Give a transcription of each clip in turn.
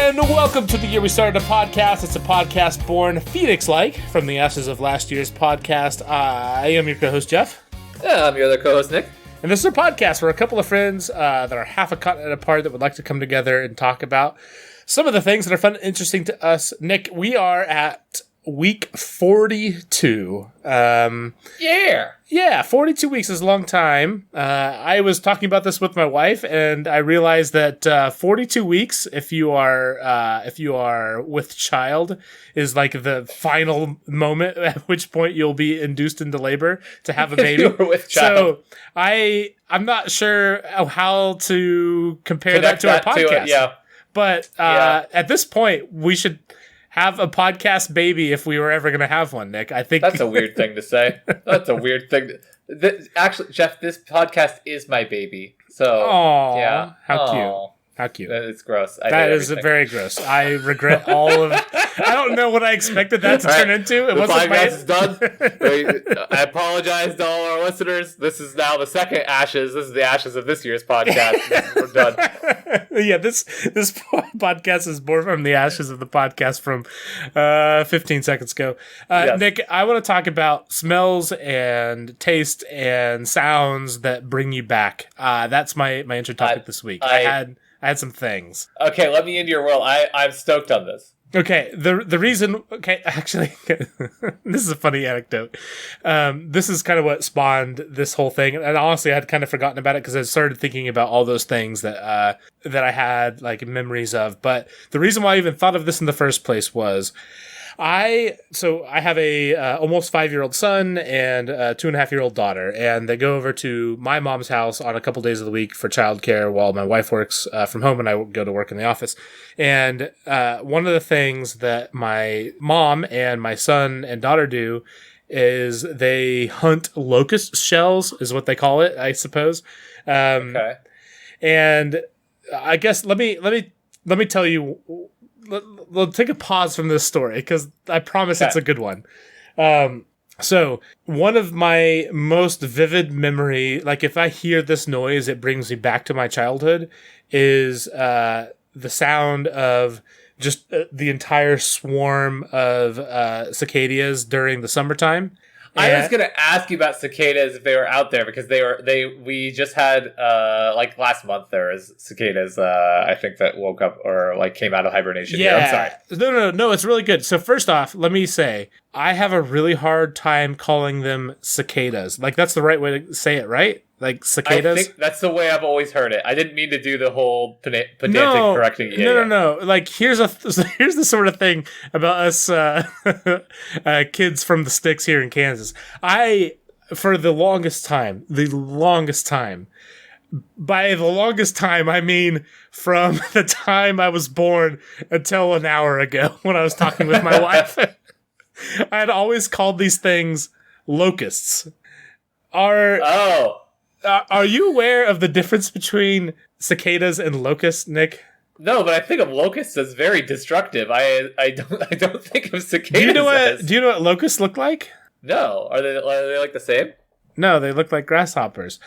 And welcome to the year we started a podcast. It's a podcast born Phoenix-like from the ashes of last year's podcast. I am your co-host, Jeff. Yeah, I'm your other co-host, Nick. And this is a podcast where a couple of friends that are half a continent apart that would like to come together and talk about some of the things that are fun and interesting to us. Nick, we are at week 42. Yeah, 42 weeks is a long time. I was talking about this with my wife, and I realized that 42 weeks, if you are with child, is like the final moment at which point you'll be induced into labor to have a baby. If you were with child. So I'm not sure how to compare that to our podcast. But at this point, we should have a podcast baby if we were ever going to have one, Nick. I think that's a weird thing to say. That's a weird thing. Actually, Jeff, this podcast is my baby. So, yeah. How cute. It's gross. That is very gross. I regret all of I don't know what I expected that to turn into. The podcast is done. I apologize to all our listeners. This is now the second Ashes. This is the Ashes of this year's podcast. We're done. Yeah, this podcast is born from the ashes of the podcast from 15 seconds ago. Yes. Nick, I want to talk about smells and taste and sounds that bring you back. That's my intro topic this week. I had some things. Okay, let me into your world. I'm stoked on this. Okay, the reason... Okay, actually, this is a funny anecdote. This is kind of what spawned this whole thing. And honestly, I had kind of forgotten about it because I started thinking about all those things that I had like memories of. But the reason why I even thought of this in the first place was... I have a almost 5-year-old son and a 2.5-year-old daughter, and they go over to my mom's house on a couple days of the week for childcare while my wife works from home and I go to work in the office. And one of the things that my mom and my son and daughter do is they hunt locust shells, is what they call it, I suppose. Okay. And I guess let me tell you. We'll take a pause from this story because I promise it's a good one. So one of my most vivid memory, like if I hear this noise, it brings me back to my childhood, is the sound of just the entire swarm of cicadas during the summertime. I was going to ask you about cicadas if they were out there because we just had like last month there was cicadas I think that woke up or like came out of hibernation. Yeah. I'm sorry. No, it's really good. So first off, let me say I have a really hard time calling them cicadas. Like that's the right way to say it, right? Like cicadas? I think that's the way I've always heard it. I didn't mean to do the whole pedantic correcting. No. Like here's the sort of thing about us kids from the sticks here in Kansas. For the longest time, by the longest time, I mean from the time I was born until an hour ago when I was talking with my wife, I had always called these things locusts. Are you aware of the difference between cicadas and locusts, Nick? No, but I think of locusts as very destructive. I don't think of cicadas. Do you know what locusts look like? No, are they like the same? No, they look like grasshoppers.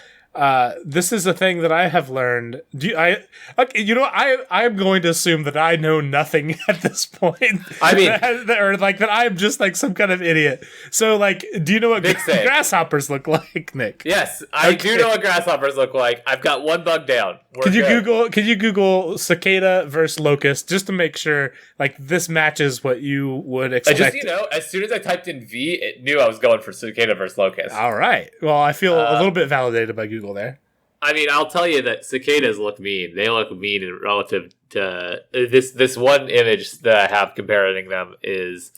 This is a thing that I have learned. I am going to assume that I know nothing at this point. I mean, or like that I'm just like some kind of idiot. So like, do you know what grasshoppers look like, Nick? Yes, I do know what grasshoppers look like. I've got one bug down. Could you Google cicada versus locust just to make sure like this matches what you would expect? As soon as I typed in V, it knew I was going for cicada versus locust. All right. Well, I feel a little bit validated by Google there. I mean, I'll tell you that cicadas look mean. They look mean relative to this one image that I have comparing them is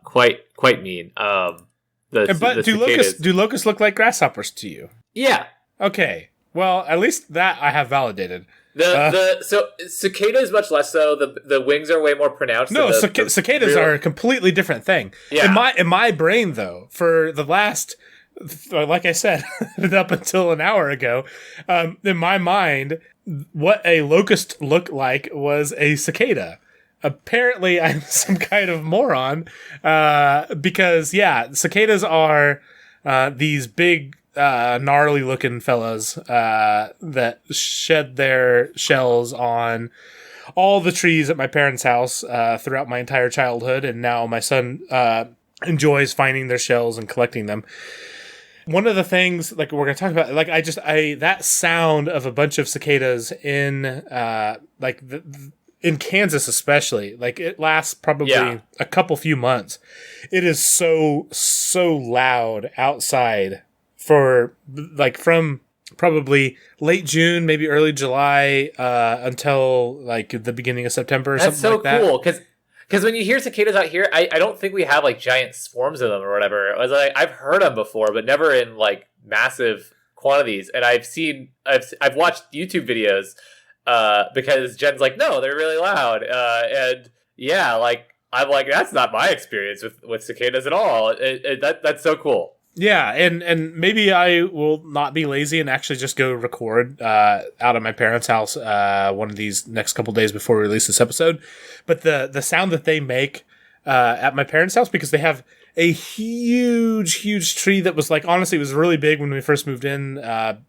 quite mean. Do locusts look like grasshoppers to you? Yeah. Okay. Well, at least that I have validated. So cicada is much less so. The wings are way more pronounced. No, cicadas are a completely different thing. Yeah. In my brain, though, for the last, like I said, up until an hour ago, in my mind, what a locust looked like was a cicada. Apparently, I'm some kind of moron because cicadas are these big gnarly looking fellas that shed their shells on all the trees at my parents' house throughout my entire childhood, and now my son enjoys finding their shells and collecting them. One of the things, like we're gonna talk about, like that sound of a bunch of cicadas in in Kansas especially, like it lasts probably a couple few months. It is so loud outside for like from probably late June, maybe early July, until like the beginning of September or That's something like that. That's so cool, because when you hear cicadas out here, I don't think we have like giant swarms of them or whatever. I was like, I've heard them before, but never in like massive quantities. And I've watched YouTube videos because Jen's like, no, they're really loud. And yeah, like I'm like, that's not my experience with cicadas at all. That's so cool. Yeah, and maybe I will not be lazy and actually just go record out of my parents' house one of these next couple days before we release this episode. But the sound that they make at my parents' house, because they have a huge tree that was like, honestly, it was really big when we first moved in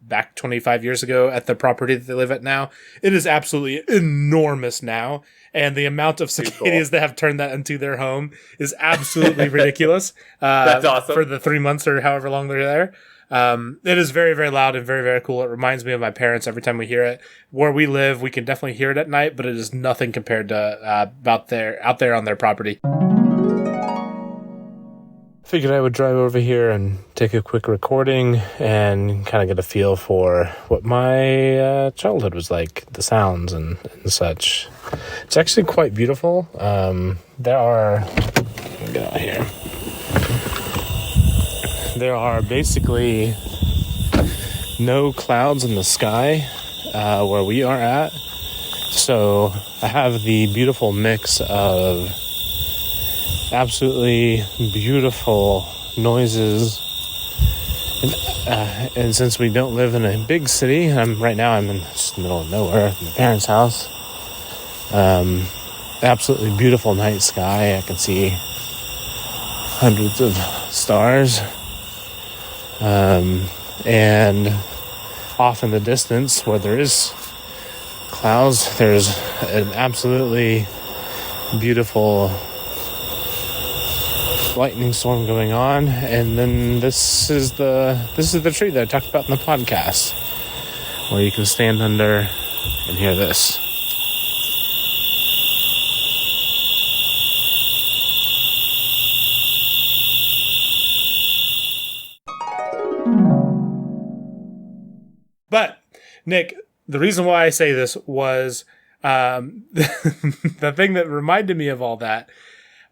back 25 years ago at the property that they live at now. It is absolutely enormous now. And the amount of cicadas that have turned that into their home is absolutely ridiculous. That's awesome. For the 3 months or however long they're there. It is very, very loud and very, very cool. It reminds me of my parents every time we hear it. Where we live, we can definitely hear it at night, but it is nothing compared to out there on their property. Figured I would drive over here and take a quick recording and kind of get a feel for what my childhood was like, the sounds and such. It's actually quite beautiful. There are basically no clouds in the sky where we are at. So I have the beautiful mix of absolutely beautiful noises, and since we don't live in a big city, I'm in just the middle of nowhere at my parents' house. Absolutely beautiful night sky. I can see hundreds of stars, and off in the distance where there is clouds, there's an absolutely beautiful lightning storm going on. And then this is the tree that I talked about in the podcast, where you can stand under and hear this. But Nick, the reason why I say this was the thing that reminded me of all that.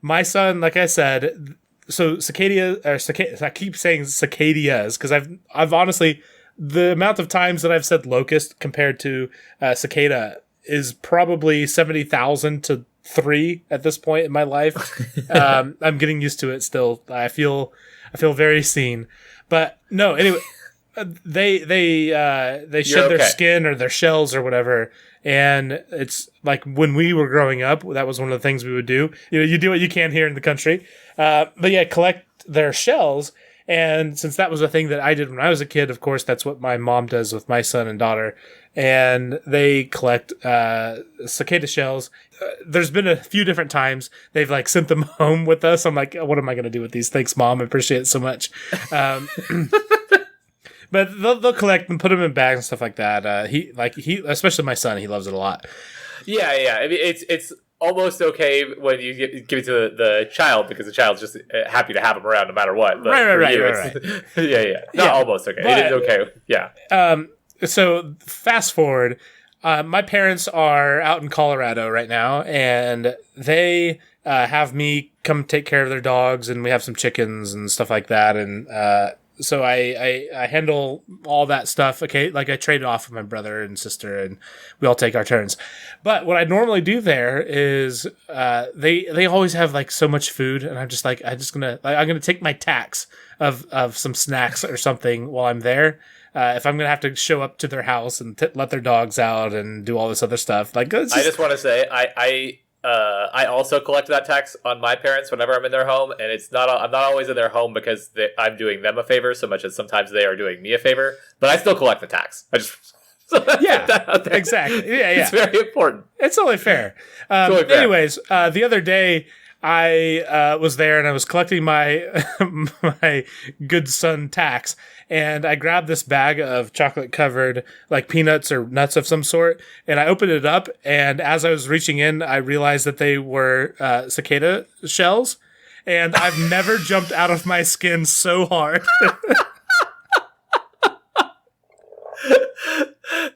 My son, like I said, so I keep saying cicadas because I've honestly, the amount of times that I've said locust compared to cicada is probably 70,000 to 3 at this point in my life. I'm getting used to it still. I feel very seen, but no. Anyway, they shed their skin or their shells or whatever. And it's like when we were growing up, that was one of the things we would do. You do what you can here in the country. But yeah, collect their shells. And since that was a thing that I did when I was a kid, of course, that's what my mom does with my son and daughter. And they collect cicada shells. There's been a few different times they've like sent them home with us. I'm like, what am I going to do with these? Thanks, Mom. I appreciate it so much. But they'll collect and put them in bags and stuff like that. He especially my son, he loves it a lot. Yeah. I mean, it's almost okay when you give it to the child because the child's just happy to have him around no matter what. But right. Yeah. Not almost okay. But, it is okay. Yeah. So fast forward, my parents are out in Colorado right now, and they have me come take care of their dogs, and we have some chickens and stuff like that, and so I handle all that stuff. Okay, like I trade it off with my brother and sister, and we all take our turns. But what I normally do there is they always have like so much food, and I'm gonna take my tax of some snacks or something while I'm there. If I'm gonna have to show up to their house and let their dogs out and do all this other stuff, like I just want to say I also collect that tax on my parents whenever I'm in their home, and I'm not always in their home because I'm doing them a favor so much as sometimes they are doing me a favor. But I still collect the tax. I just Yeah, exactly. Yeah, it's very important. It's only fair. Totally fair. Anyways, the other day I was there and I was collecting my my good son tax, and I grabbed this bag of chocolate covered like peanuts or nuts of some sort, and I opened it up, and as I was reaching in, I realized that they were cicada shells, and I've never jumped out of my skin so hard.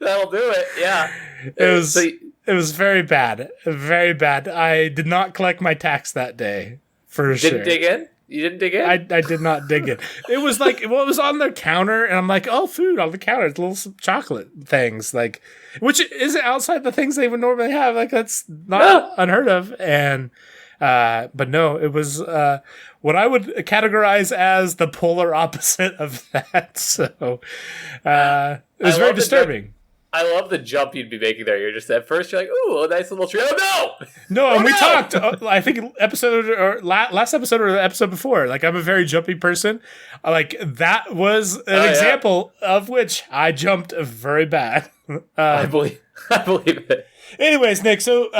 That'll do it. Yeah. It was very bad. Very bad. I did not collect my tax that day, for sure. Didn't dig in? You didn't dig in? I did not dig in. It was like, well, it was on their counter, and I'm like, oh, food on the counter. It's little chocolate things, like, which isn't outside the things they would normally have. Like, that's not unheard of. And, but no, it was what I would categorize as the polar opposite of that. So it was very disturbing. I love the jump you'd be making there. You're just at first you're like, "Ooh, a nice little tree." Oh no! No, and we talked. I think episode or last episode or the episode before. Like, I'm a very jumpy person. Like, that was an example of which I jumped very bad. I believe it. Anyways, Nick, so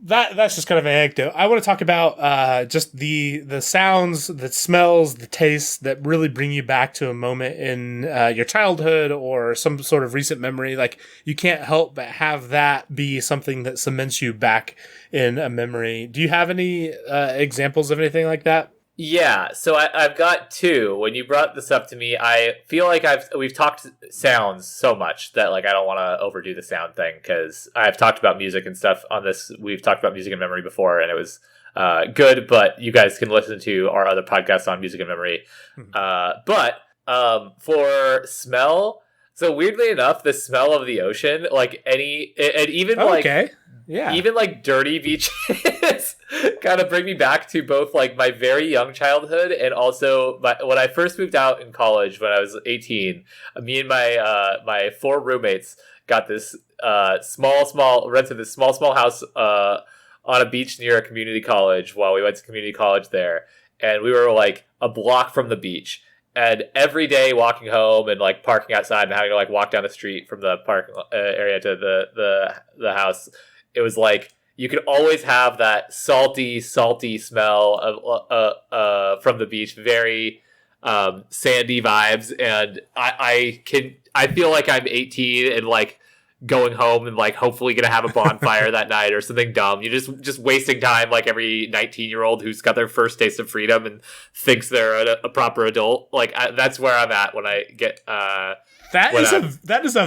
that's just kind of an anecdote. I want to talk about just the sounds, the smells, the tastes that really bring you back to a moment in your childhood or some sort of recent memory. Like, you can't help but have that be something that cements you back in a memory. Do you have any examples of anything like that? Yeah, so I've got two. When you brought this up to me, I feel like we've talked sounds so much that like I don't want to overdo the sound thing because I've talked about music and stuff on this. We've talked about music and memory before, and it was good. But you guys can listen to our other podcasts on music and memory. But for smell, so weirdly enough, the smell of the ocean, like and even even like dirty beaches kind of bring me back to both like my very young childhood and also when I first moved out in college when I was 18. Me and my four roommates got this rented this small house on a beach near a community college while we went to community college there, and we were like a block from the beach. And every day walking home and like parking outside and having to like walk down the street from the park area to the house, it was like you could always have that salty smell of from the beach, very sandy vibes. And I feel like I'm 18 and like going home and like hopefully gonna have a bonfire that night or something dumb. You're just wasting time like every 19-year-old who's got their first taste of freedom and thinks they're a proper adult. Like that's where I'm at when I get that is a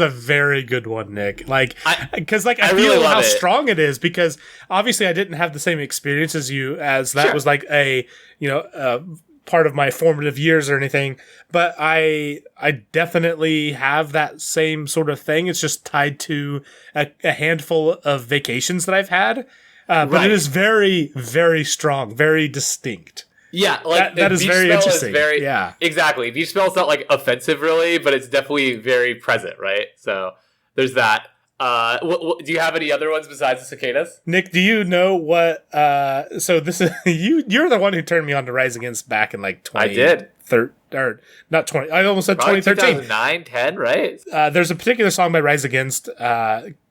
very good one, Nick. Like, because like I feel really how strong it is, because obviously I didn't have the same experience as you, as that was like a part of my formative years or anything, but I definitely have that same sort of thing. It's just tied to a handful of vacations that I've had, but it is very, very strong, very distinct. Yeah, like that is very interesting. Yeah, exactly. Beach smell is not like offensive really, but it's definitely very present, right? So there's that. Do you have any other ones besides the cicadas? Nick, do you know what? So this is you're the one who turned me on to Rise Against back in like 20. I did. Or not 20. I almost said probably 2013. 2009, 10, right? There's a particular song by Rise Against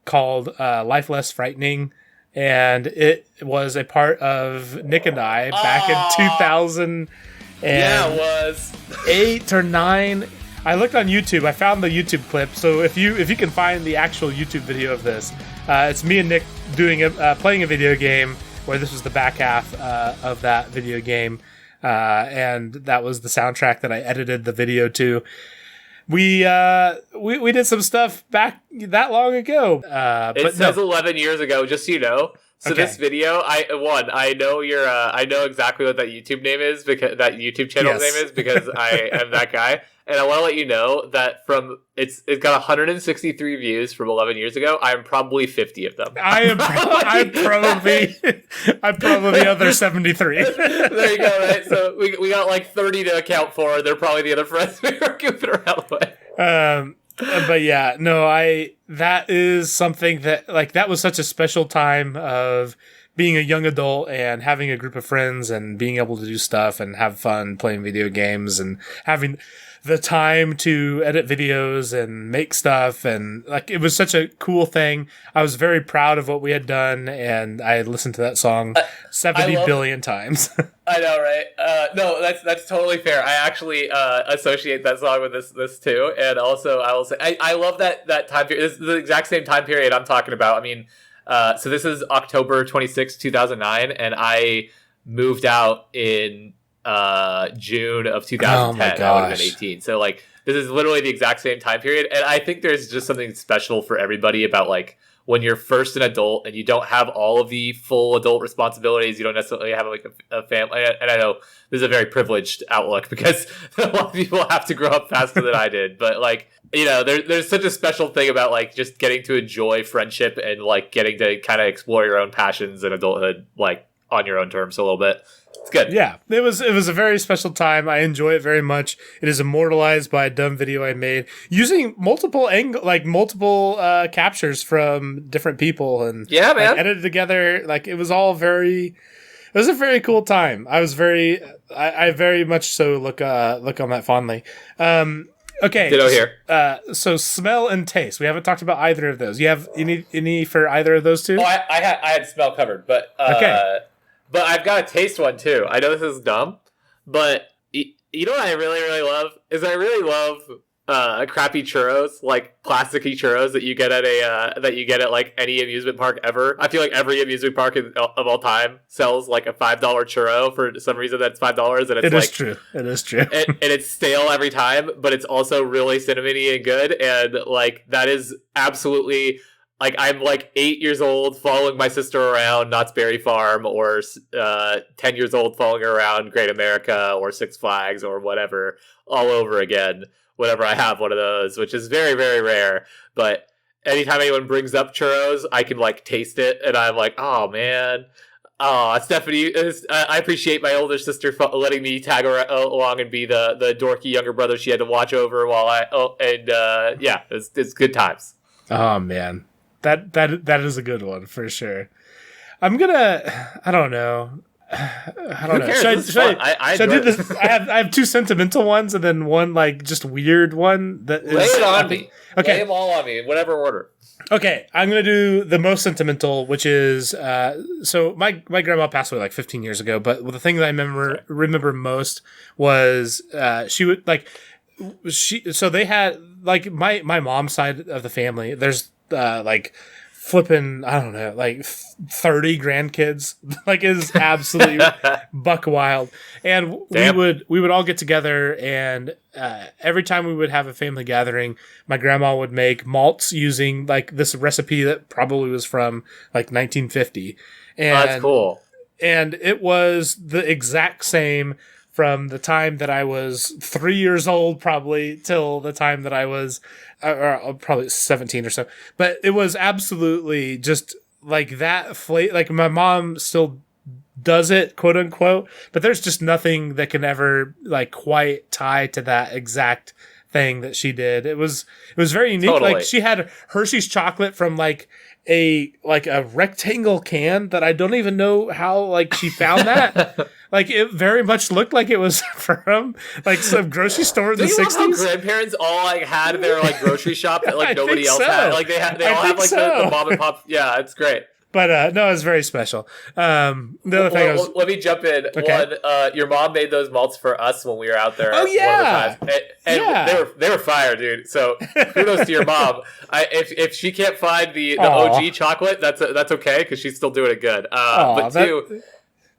called "Life Less Frightening." And it was a part of Nick and I back in 2000. Yeah, it was 8 or 9. I looked on YouTube. I found the YouTube clip. So if you can find the actual YouTube video of this, it's me and Nick playing a video game where this was the back half of that video game, and that was the soundtrack that I edited the video to. We did some stuff back that long ago. It says 11 years ago, just so you know. So this video, I know exactly what that YouTube name is, because that YouTube channel name is, because I am that guy. And I want to let you know that it's got 163 views from 11 years ago. I am probably 50 of them. I'm probably the other 73. There you go, right? So we got like 30 to account for. They're probably the other friends we were goofing around with. But yeah, no, that is something that, like, that was such a special time of being a young adult and having a group of friends and being able to do stuff and have fun playing video games and having the time to edit videos and make stuff. And like, it was such a cool thing. I was very proud of what we had done, and I had listened to that song 70 billion times. I know, right? No, that's totally fair. I actually associate that song with this too, and also I will say I love that time period. This is the exact same time period I'm talking about. I mean, so this is October 26, 2009, and I moved out in June of 2010. Oh my gosh. I would have been 18. So like, this is literally the exact same time period, and I think there's just something special for everybody about like, when you're first an adult and you don't have all of the full adult responsibilities, you don't necessarily have like a family. And I know this is a very privileged outlook because a lot of people have to grow up faster than I did. But like, you know, there's such a special thing about like just getting to enjoy friendship and like getting to kind of explore your own passions in adulthood, like on your own terms a little bit. It's good. Yeah, it was a very special time. I enjoy it very much. It is immortalized by a dumb video I made using multiple captures from different people and yeah, man, like, edited together. Like, it was all very. It was a very cool time. I very much so look on that fondly. Okay. Ditto here. So smell and taste. We haven't talked about either of those. You have any for either of those two? Oh, I had smell covered, but okay. But I've got a taste one too. I know this is dumb, but you know what I really, really love is I really love crappy churros, like plasticky churros that you get at like any amusement park ever. I feel like every amusement park of all time sells like a $5 churro for some reason. That's $5, and it's true. It is true. and it's stale every time, but it's also really cinnamony and good. And like, that is absolutely. Like, I'm like 8 years old following my sister around Knott's Berry Farm, or 10 years old following her around Great America or Six Flags or whatever, all over again, whenever I have one of those, which is very, very rare. But anytime anyone brings up churros, I can like taste it, and I'm like, oh man. Oh, Stephanie, I appreciate my older sister letting me tag along and be the dorky younger brother she had to watch over while yeah, it's good times. Oh man. That is a good one for sure. I don't know. Should I do this? I have two sentimental ones and then one like just weird one that lay it on me. Okay, lay them all on me in whatever order. Okay, I'm gonna do the most sentimental, which is so my grandma passed away like 15 years ago, but the thing that I remember most was she would like so they had like my mom's side of the family. There's like flipping, I don't know, like 30 grandkids. Like, is absolutely buck wild. And we would all get together, and every time we would have a family gathering, my grandma would make malts using like this recipe that probably was from like 1950. And that's cool. And it was the exact same from the time that I was 3 years old, probably, till the time that I was probably 17 or so. But it was absolutely just like that like my mom still does it, quote unquote, but there's just nothing that can ever like quite tie to that exact thing that she did. It was very unique. Totally. Like, she had Hershey's chocolate from like a rectangle can that I don't even know how like she found that. Like, it very much looked like it was from like some grocery store in the 60s. How grandparents all like had their like grocery shop that like nobody else had? Like they all have like the mom and pop. Yeah, it's great. But no, it was very special. The other thing let me jump in. Okay. One, your mom made those malts for us when we were out there. Oh yeah, and they were fire, dude. So kudos to your mom. If she can't find the OG chocolate, that's okay, because she's still doing it good. But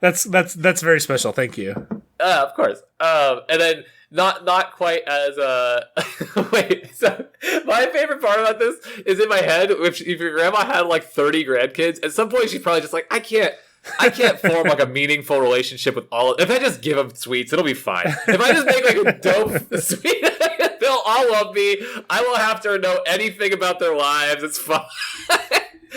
that's very special. Thank you. Of course. And then not quite as wait. So my favorite part about this is in my head. If your grandma had like 30 grandkids, at some point she's probably just like, I can't form like a meaningful relationship with all. If I just give them sweets, it'll be fine. If I just make like a dope sweet, they'll all love me. I won't have to know anything about their lives. It's fine.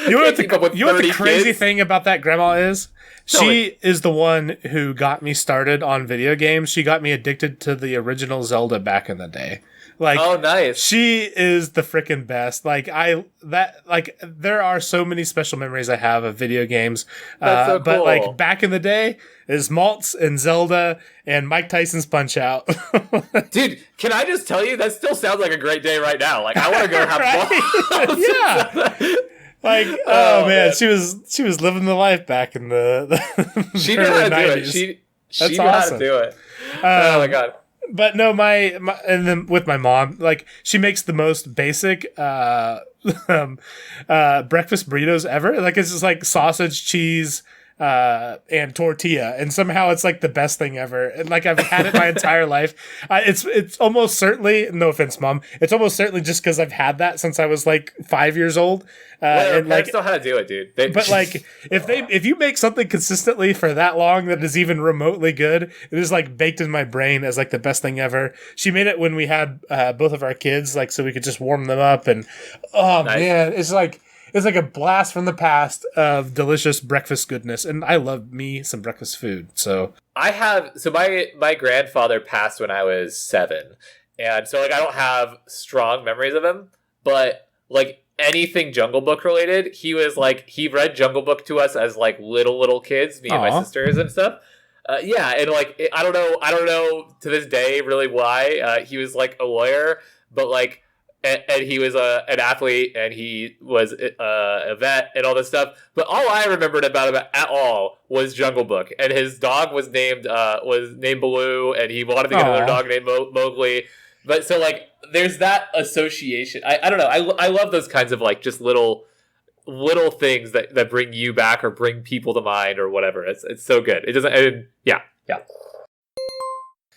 You know what the crazy thing about that grandma is? She is the one who got me started on video games. She got me addicted to the original Zelda back in the day. Like, oh, nice. she is the freaking best. Like, there are so many special memories I have of video games. That's so But cool. like back in the day, is Maltz and Zelda and Mike Tyson's Punch Out. Dude, can I just tell you, that still sounds like a great day right now. Like, I want to go have fun. Yeah. Like, oh man, she was living the life back in the she knew how to 90s. do it. She That's knew how awesome. to do it. Oh my god. But no, my and then with my mom, like she makes the most basic breakfast burritos ever. Like it's just like sausage, cheese, and tortilla, and somehow it's like the best thing ever. And like I've had it my entire life. It's almost certainly, no offense, Mom, it's almost certainly just because I've had that since I was like 5 years old. And like, know how to do it, dude. But like, if you make something consistently for that long that is even remotely good, it is like baked in my brain as like the best thing ever. She made it when we had both of our kids, like so we could just warm them up, and oh nice. Man, it's like a blast from the past of delicious breakfast goodness, and I love me some breakfast food. So my grandfather passed when I was 7, and so like I don't have strong memories of him, but like anything Jungle Book related, he read Jungle Book to us as like little kids, me and my sisters and stuff. Yeah, and like I don't know to this day really why he was like a lawyer, but like. And he was an athlete, and he was a vet, and all this stuff. But all I remembered about him at all was Jungle Book, and his dog was named Baloo, and he wanted to get another dog named Mowgli. But so like, there's that association. I don't know. I love those kinds of like just little things that bring you back or bring people to mind or whatever. It's so good. It doesn't. Yeah.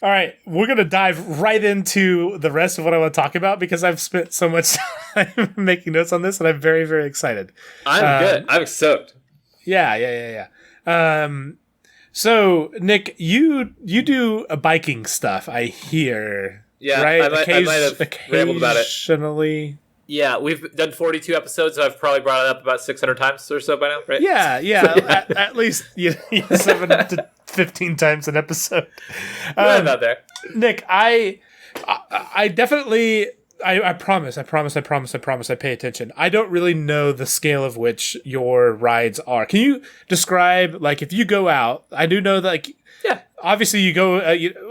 All right, we're going to dive right into the rest of what I want to talk about because I've spent so much time making notes on this, and I'm very, very excited. I'm good. I'm stoked. Yeah. So, Nick, you do a biking stuff, I hear. Yeah, right? I might have rambled about it. Occasionally. Yeah, we've done 42 episodes, so I've probably brought it up about 600 times or so by now, right? Yeah. At least 7 to 15 times an episode. About there. Nick, I definitely, I promise, I pay attention. I don't really know the scale of which your rides are. Can you describe, like, if you go out, I do know that, like, yeah. Obviously, you go.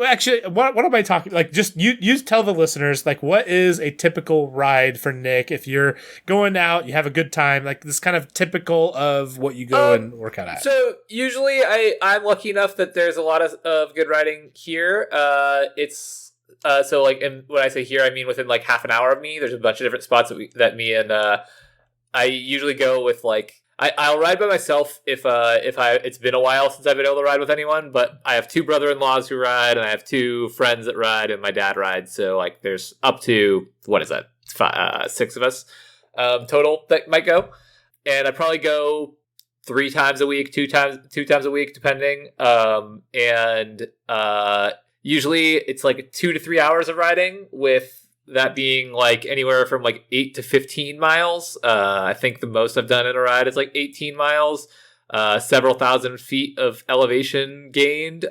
Actually, what am I talking? Like, just you tell the listeners, like, what is a typical ride for Nick if you're going out, you have a good time, like this kind of typical of what you go and work out at. So usually, I'm lucky enough that there's a lot of good riding here. It's so like, and when I say here, I mean within like half an hour of me. There's a bunch of different spots that me and I usually go with like. I'll ride by myself if it's been a while since I've been able to ride with anyone, but I have 2 brother-in-laws who ride, and I have 2 friends that ride, and my dad rides. So like, there's up to 6 of us total that might go, and I probably go 3 times a week, 2 times a week, depending. And usually it's like 2 to 3 hours of riding, with that being like anywhere from like 8 to 15 miles. I think the most I've done in a ride is like 18 miles, several thousand feet of elevation gained.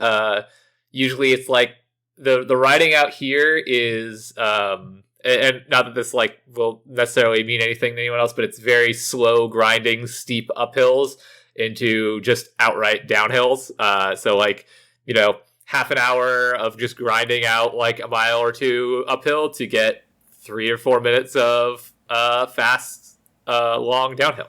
Usually it's like the riding out here is, and not that this like will necessarily mean anything to anyone else, but it's very slow grinding, steep uphills into just outright downhills. So like, half an hour of just grinding out like a mile or 2 uphill to get 3 or 4 minutes of fast, long downhill.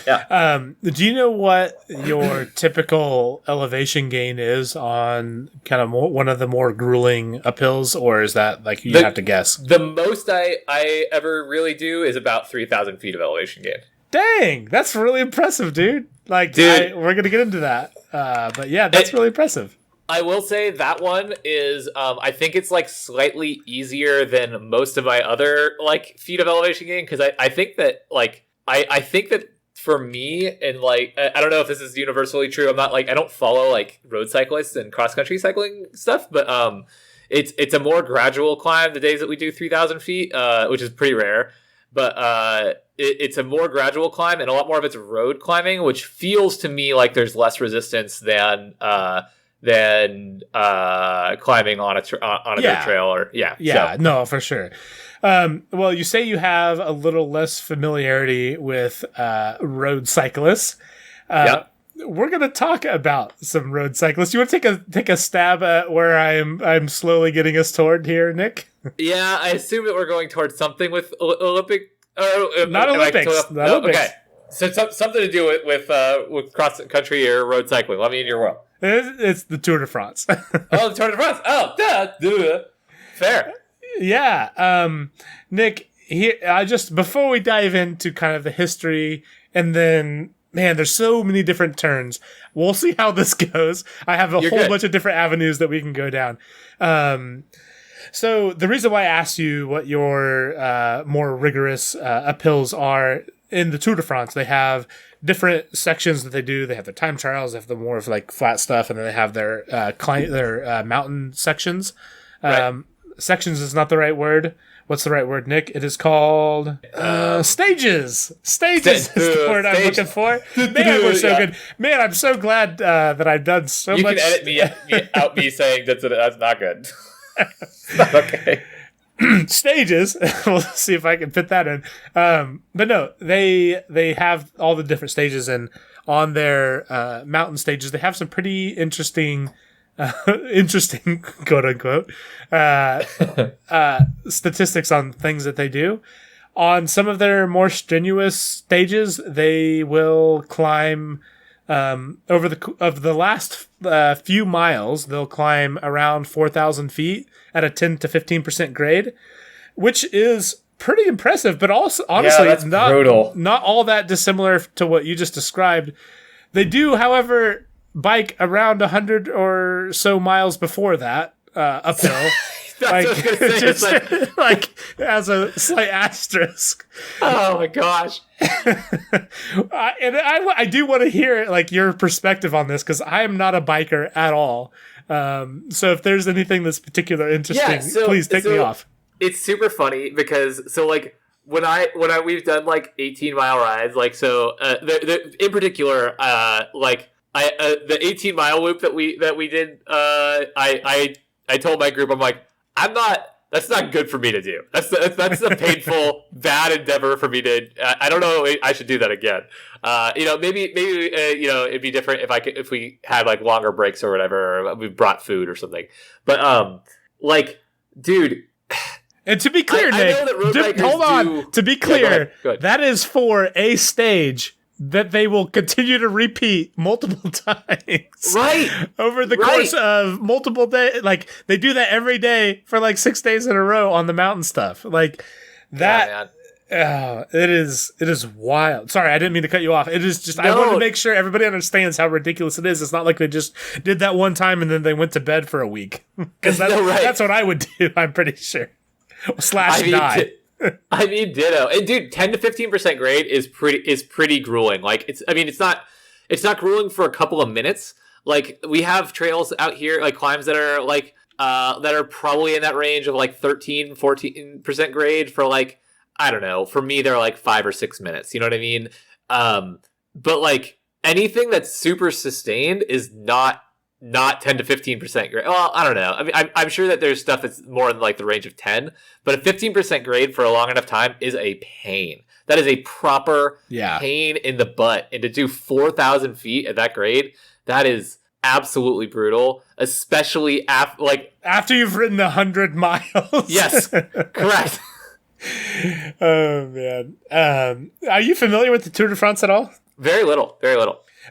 Yeah. Do you know what your typical elevation gain is on kind of one of the more grueling uphills, or is that like you have to guess? The most I ever really do is about 3,000 feet of elevation gain. Dang, that's really impressive, dude. Like, we're going to get into that. But yeah, that's really impressive. I will say that one is, I think it's like slightly easier than most of my other like feet of elevation gain, because I think that like I think that for me, and like I don't know if this is universally true. I'm not like, I don't follow like road cyclists and cross country cycling stuff, but it's a more gradual climb the days that we do 3,000 feet, which is pretty rare. But it's a more gradual climb, and a lot more of it's road climbing, which feels to me like there's less resistance than than climbing on a dirt trail or Yeah, no, for sure. Well, you say you have a little less familiarity with road cyclists. We're gonna talk about some road cyclists. You want to take a stab at where I'm slowly getting us toward here, Nick? Yeah, I assume that we're going towards something with Olympic. Not Olympics. Not Olympics. Okay, so something to do with cross country or road cycling. Let me in your world. It's the Tour de France. Oh, the Tour de France. Oh, duh. Fair. Yeah. Nick, here before we dive into kind of the history, and then, man, there's so many different turns. We'll see how this goes. I have a whole bunch of different avenues that we can go down. So the reason why I asked you what your more rigorous uphills are in the Tour de France, they have different sections that they do. They have their time trials, they have the more of like flat stuff, and then they have their mountain sections. Right. Sections is not the right word. What's the right word, Nick? It is called stages. Stages is the word I'm looking for. Man, we're so good. Man, I'm so glad that I've done so much. You can edit me saying that's not good. Not okay. Stages. We'll see if I can fit that in. But no, they have all the different stages, and on their mountain stages, they have some pretty interesting quote unquote statistics on things that they do. On some of their more strenuous stages, they will climb over the last few miles. They'll climb around 4,000 feet at a 10 to 15% grade, which is pretty impressive. But also, honestly, that's brutal. Not all that dissimilar to what you just described. They do, however, bike around 100 or so miles before that uphill. That's what I was gonna say. Just, like as a slight asterisk. Oh my gosh! I do want to hear like your perspective on this, because I am not a biker at all. So if there's anything that's particularly interesting, please take me off. It's super funny because when we've done like 18-mile rides, like in particular, the 18-mile loop that we did, I told my group, I'm like, that's not good for me to do. That's a painful, bad endeavor for me to. I don't know. I should do that again. Maybe it'd be different if we had like longer breaks or whatever, or we brought food or something. But dude. And to be clear, Nick, hold on. To be clear, go ahead. That is for a stage that they will continue to repeat multiple times. Right. Over the course of multiple days. Like, they do that every day for like 6 days in a row on the mountain stuff. Like, that... Yeah, it is wild. Sorry, I didn't mean to cut you off. It is just... No. I want to make sure everybody understands how ridiculous it is. It's not like they just did that one time and then they went to bed for a week. Because that's what I would do, I'm pretty sure. Die. I mean, ditto. And dude, 10 to 15% grade is pretty grueling. Like, it's not grueling for a couple of minutes. Like, we have trails out here, like climbs that are like that are probably in that range of like 13-14% grade for like, I don't know, for me they're like 5 or 6 minutes, you know what I mean? But like anything that's super sustained is not 10 to 15% grade. Well, I don't know. I mean, I'm sure that there's stuff that's more in like the range of 10, but a 15% grade for a long enough time is a pain. That is a proper pain in the butt. And to do 4,000 feet at that grade, that is absolutely brutal, especially after you've ridden 100 miles. Yes, correct. Oh, man. Are you familiar with the Tour de France at all? Very little.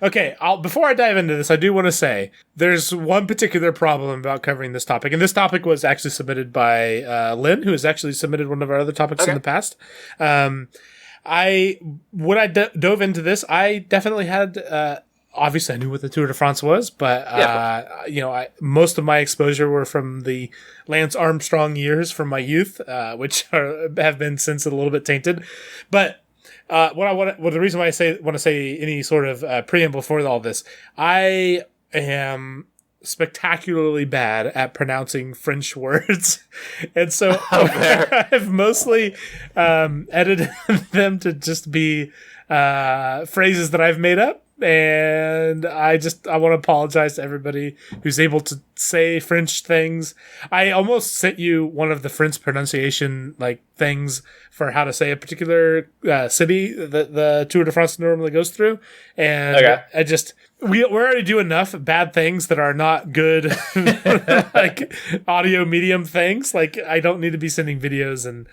Okay, before I dive into this, I do want to say there's one particular problem about covering this topic, and this topic was actually submitted by Lynn, who has actually submitted one of our other topics in the past. When I dove into this, I definitely had... obviously, I knew what the Tour de France was, but most of my exposure were from the Lance Armstrong years from my youth, which have been since a little bit tainted. But the reason why I want to say any sort of preamble for all this, I am spectacularly bad at pronouncing French words, and so I've mostly edited them to just be phrases that I've made up. And I want to apologize to everybody who's able to say French things. I almost sent you one of the French pronunciation like things for how to say a particular city that the Tour de France normally goes through. And okay. We already do enough bad things that are not good, like audio medium things. Like I don't need to be sending videos and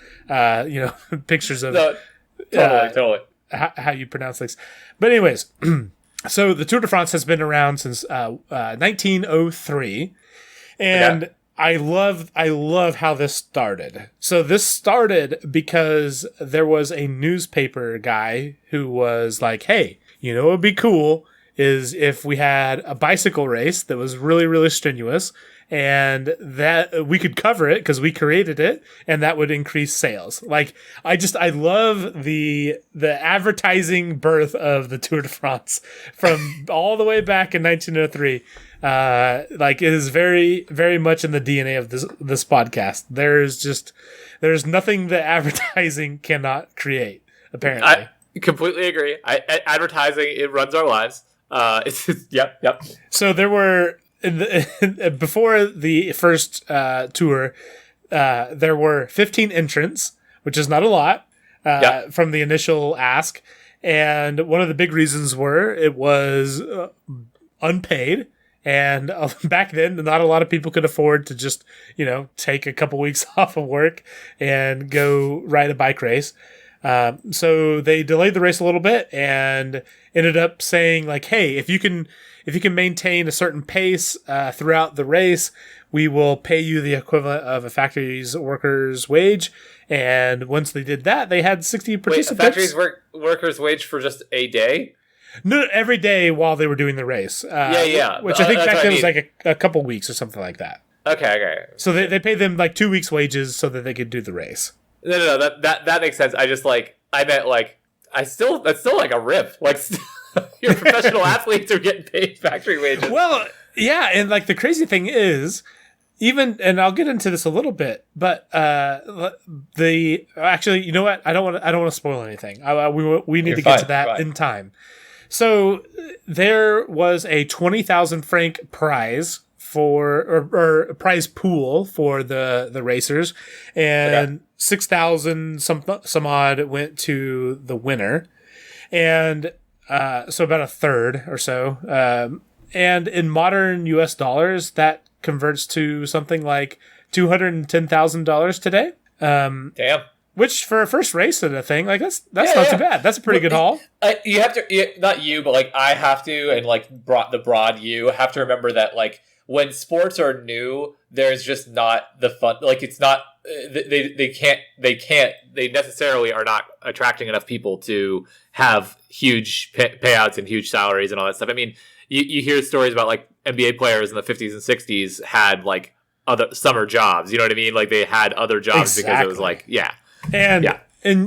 pictures of totally how you pronounce things. But anyways, so the Tour de France has been around since 1903, and okay. I love how this started. So this started because there was a newspaper guy who was like, "Hey, what would be cool is if we had a bicycle race that was really, really strenuous, and that we could cover it because we created it, and that would increase sales." Like, I love the advertising birth of the Tour de France from all the way back in 1903. Like, it is very, very much in the DNA of this podcast. There's nothing that advertising cannot create, apparently. I completely agree. Advertising, it runs our lives. Yep. So there were before the first tour, there were 15 entrants, which is not a lot from the initial ask. And one of the big reasons it was unpaid. And back then, not a lot of people could afford to just, take a couple weeks off of work and go ride a bike race. So they delayed the race a little bit and ended up saying like, "Hey, if you can maintain a certain pace throughout the race, we will pay you the equivalent of a factory's worker's wage." And once they did that, they had 60 participants. Wait, a factory's worker's wage for just a day? No, every day while they were doing the race. Yeah. Which I think back then was like a couple weeks or something like that. Okay. So they paid them like 2 weeks' wages so that they could do the race. No, that makes sense. I meant like, that's still like a rip. Like, your professional athletes are getting paid factory wages. Well, yeah, and like the crazy thing is, and I'll get into this a little bit, but actually, you know what? I don't want to spoil anything. We need to get to that in time. So there was a 20,000 franc prize or prize pool for the racers, and 6,000 some odd went to the winner, and so about a third or so. And in modern U.S. dollars, that converts to something like $210,000 today. Damn. Which for a first race of a thing, like that's not too bad. That's a pretty good haul. You have to, not you, but like I have to, and like the broad you have to remember that like when sports are new, there's just not the fun. Like it's not they necessarily are not attracting enough people to have huge payouts and huge salaries and all that stuff. I mean, you hear stories about like NBA players in the 50s and 60s had like other summer jobs. You know what I mean? Like they had other jobs because it was like, And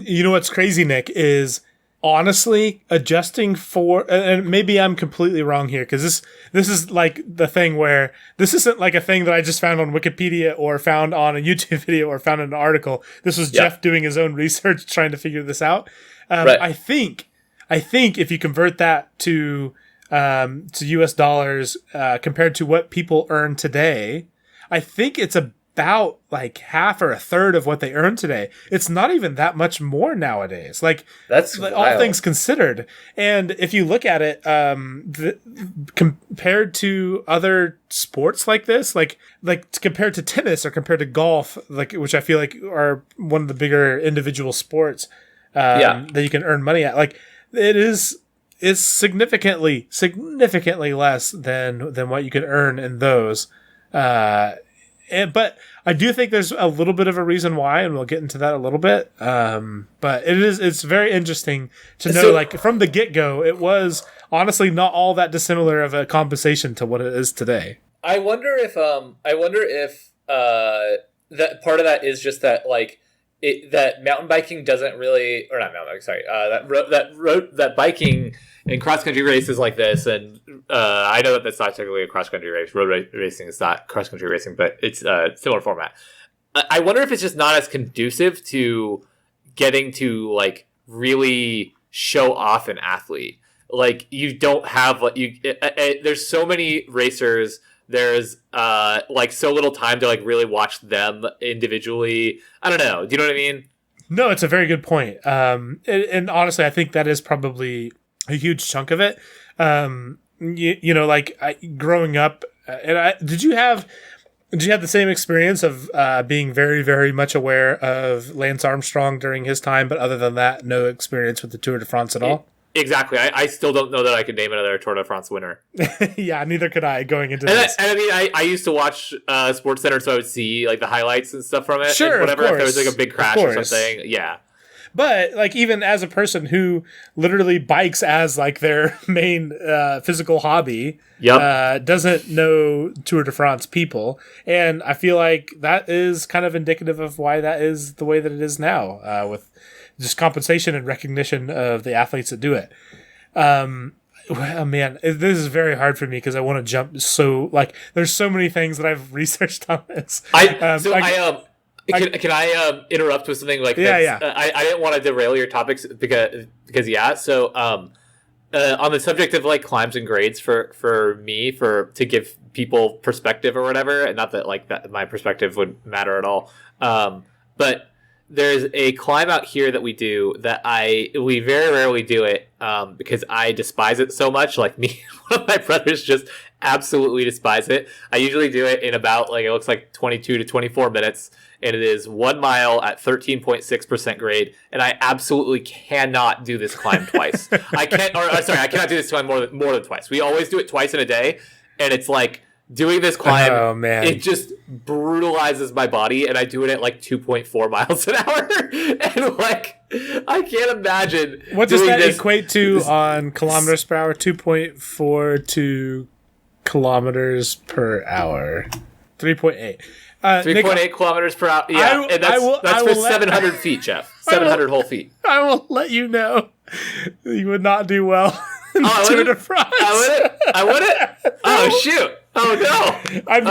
you know what's crazy, Nick, is honestly adjusting for, and maybe I'm completely wrong here, because this is like the thing where this isn't like a thing that I just found on Wikipedia or found on a YouTube video or found in an article. This was Jeff doing his own research trying to figure this out. Right. I think if you convert that to US dollars compared to what people earn today, I think it's about like half or a third of what they earn today. It's not even that much more nowadays. Like that's all things considered. And if you look at it, compared to other sports like this, like compared to tennis or compared to golf, like which I feel like are one of the bigger individual sports that you can earn money at, like it's significantly less than what you could earn in those. But I do think there's a little bit of a reason why, and we'll get into that a little bit. But it's very interesting to know, like from the get-go, it was honestly not all that dissimilar of a compensation to what it is today. I wonder if that part of that is just that like that mountain biking doesn't really, or not mountain biking, sorry, that biking and cross country races like this, and I know that that's not technically a cross country race. Road racing is not cross country racing, but it's a similar format. I wonder if it's just not as conducive to getting to like really show off an athlete. like you don't have like there's so many racers. There's like so little time to like really watch them individually. I don't know. Do you know what I mean? No, it's a very good point. And honestly, I think that is probably a huge chunk of it. Like growing up, did you have the same experience of being very, very much aware of Lance Armstrong during his time, but other than that, no experience with the Tour de France at all? Exactly. I still don't know that I could name another Tour de France winner. Yeah, neither could I going into this. I mean, I used to watch Sports Center, so I would see like the highlights and stuff from it. Sure, and whatever. of If there course, was like a big crash or something, yeah. But like even as a person who literally bikes as like their main physical hobby, doesn't know Tour de France people, and I feel like that is kind of indicative of why that is the way that it is now, with just compensation and recognition of the athletes that do it. Oh, man, this is very hard for me because I want to jump. So like, there's so many things that I've researched on this. Can I interrupt with something like this? Yeah. I didn't want to derail your topics because yeah. So on the subject of like climbs and grades for me to give people perspective or whatever, and not that like that my perspective would matter at all. But there's a climb out here that we do that we very rarely do it because I despise it so much. Like me, one of my brothers just absolutely despise it. I usually do it in about like it looks like 22 to 24 minutes, and it is 1 mile at 13.6% grade. And I absolutely cannot do this climb twice. I cannot do this climb more than twice. We always do it twice in a day, and it's like doing this climb. Oh man, it just brutalizes my body, and I do it at like 2.4 miles an hour, and like I can't imagine. What does that equate to on kilometers per hour? 2.42 kilometers per hour. 3.8. 3.8 kilometers per hour. Yeah, and that's for 700 feet, Jeff. 700 whole feet. I will let you know. You would not do well in the Tour de France. I wouldn't? Oh, shoot. Oh, no. I'm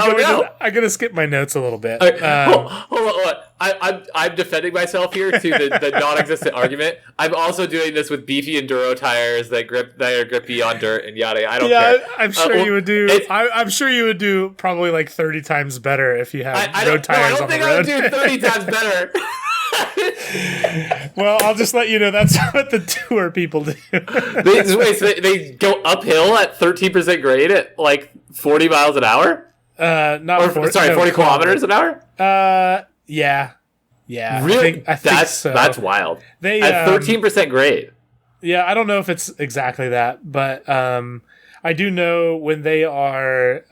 going to skip my notes a little bit. Hold on. I'm defending myself here to the non-existent argument. I'm also doing this with beefy enduro tires that are grippy on dirt and yada. I don't care. I'm sure you would do. I'm sure you would do probably like 30 times better if you had road tires on the road. I don't think I would do 30 times better. Well, I'll just let you know that's what the Tour people do. They go uphill at 13% grade at like 40 miles an hour? 40 kilometers an hour? Yeah. Really? I think so. That's wild. They at 13% grade. Yeah, I don't know if it's exactly that, but I do know when they are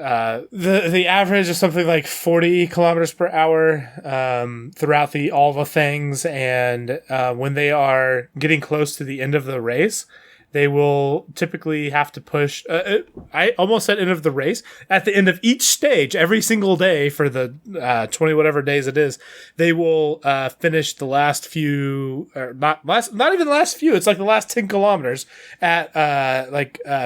the average is something like 40 kilometers per hour throughout all the things, and when they are getting close to the end of the race, they will typically have to push. I almost said end of the race. At the end of each stage, every single day for the 20 whatever days it is, they will finish the last few, or not even the last few. It's like the last 10 kilometers at